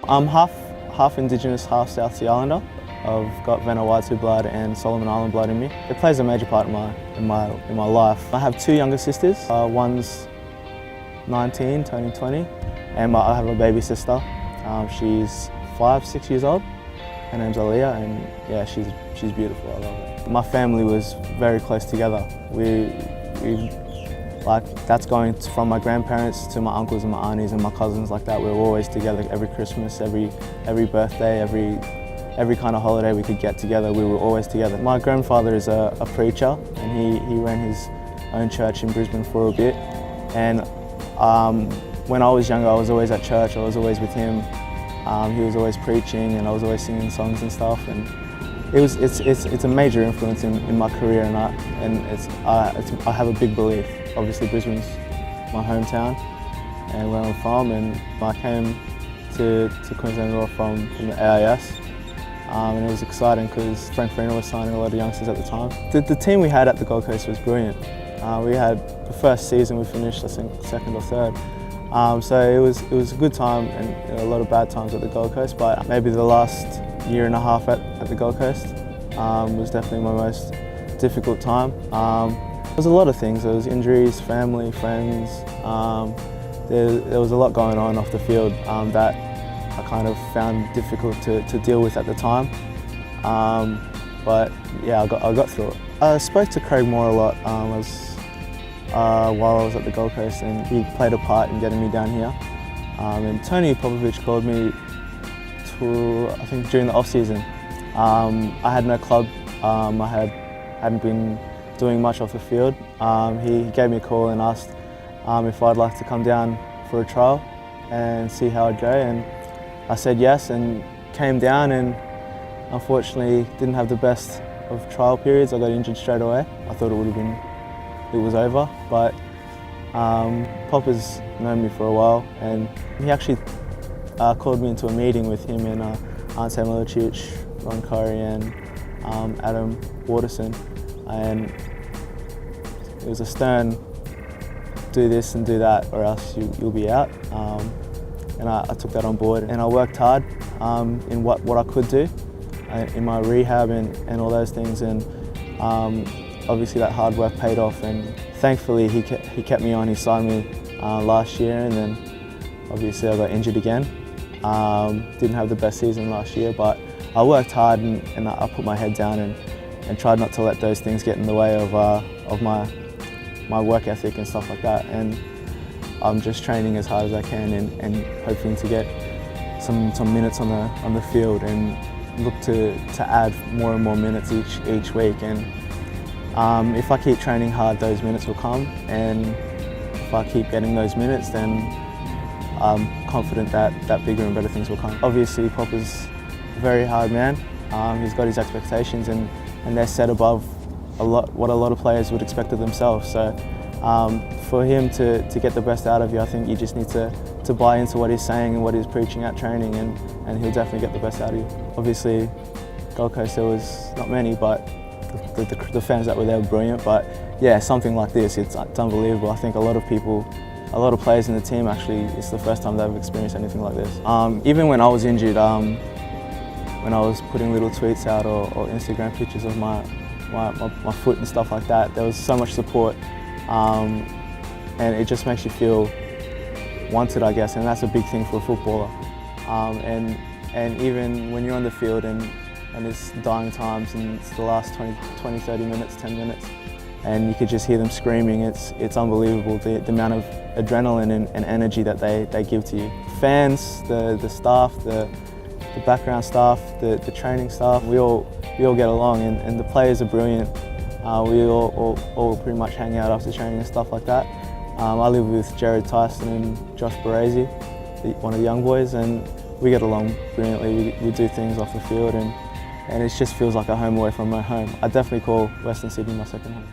I'm half Indigenous, half South Sea Islander. I've got Vanuatu blood and Solomon Island blood in me. It plays a major part in my life. I have two younger sisters. One's 19, turning 20, and I have a baby sister. She's 6 years old. Her name's Aaliyah, and yeah, she's beautiful. I love her. My family was very close together. That's going from my grandparents to my uncles and my aunties and my cousins like that. We were always together every Christmas, every birthday, every kind of holiday we could get together. We were always together. My grandfather is a preacher, and he ran his own church in Brisbane for a bit. And when I was younger, I was always at church. I was always with him. He was always preaching, and I was always singing songs and stuff. And it's a major influence in my career, and I have a big belief. Obviously, Brisbane's my hometown and where I'm from, and I came to Queensland Roar from the AIS, and it was exciting because Frank Farina was signing a lot of youngsters at the time. The team we had at the Gold Coast was brilliant. We had the first season we finished, I think, second or third. So it was a good time, and a lot of bad times at the Gold Coast, but maybe the last year and a half at the Gold Coast was definitely my most difficult time. There was a lot of things. There was injuries, family, friends. There was a lot going on off the field that I kind of found difficult to deal with at the time. But yeah, I got through it. I spoke to Craig Moore a lot while I was at the Gold Coast, and he played a part in getting me down here. And Tony Popovich called me I think during the off season. I had no club. I hadn't been doing much off the field. He gave me a call and asked if I'd like to come down for a trial and see how I'd go, and I said yes and came down, and unfortunately didn't have the best of trial periods. I got injured straight away. I thought it was over, but Pop has known me for a while, and he actually called me into a meeting with him and Ante Milicic, Ron Curry, and Adam Waterson, and it was a stern, do this and do that or else you'll be out. And I took that on board, and I worked hard in what I could do in my rehab and all those things, and obviously that hard work paid off, and thankfully he kept me on. He signed me last year, and then obviously I got injured again. Didn't have the best season last year, but I worked hard, and I put my head down and tried not to let those things get in the way of my work ethic and stuff like that. And I'm just training as hard as I can and hoping to get some minutes on the field, and look to add more and more minutes each week. And if I keep training hard, those minutes will come, and if I keep getting those minutes, then I'm confident that bigger and better things will come. Obviously, Pop is a very hard man. He's got his expectations, and they're set above what a lot of players would expect of themselves. So for him to get the best out of you, I think you just need to buy into what he's saying and what he's preaching at training, and he'll definitely get the best out of you. Obviously, Gold Coast, there was not many, but the fans that were there were brilliant. But yeah, something like this, it's unbelievable. I think a lot of players in the team, actually, it's the first time they've experienced anything like this. Even when I was injured, when I was putting little tweets out or Instagram pictures of my foot and stuff like that, there was so much support, and it just makes you feel wanted, I guess, and that's a big thing for a footballer. And even when you're on the field and it's dying times, and it's the last 20, 30 minutes, 10 minutes, and you could just hear them screaming, it's unbelievable, the amount of adrenaline and energy that they give to you. Fans, the staff, the background staff, the training staff, we all get along, and the players are brilliant. We all pretty much hang out after training and stuff like that. I live with Jared Tyson and Josh Baresi, one of the young boys, and we get along brilliantly. We do things off the field, and it just feels like a home away from my home. I definitely call Western Sydney my second home.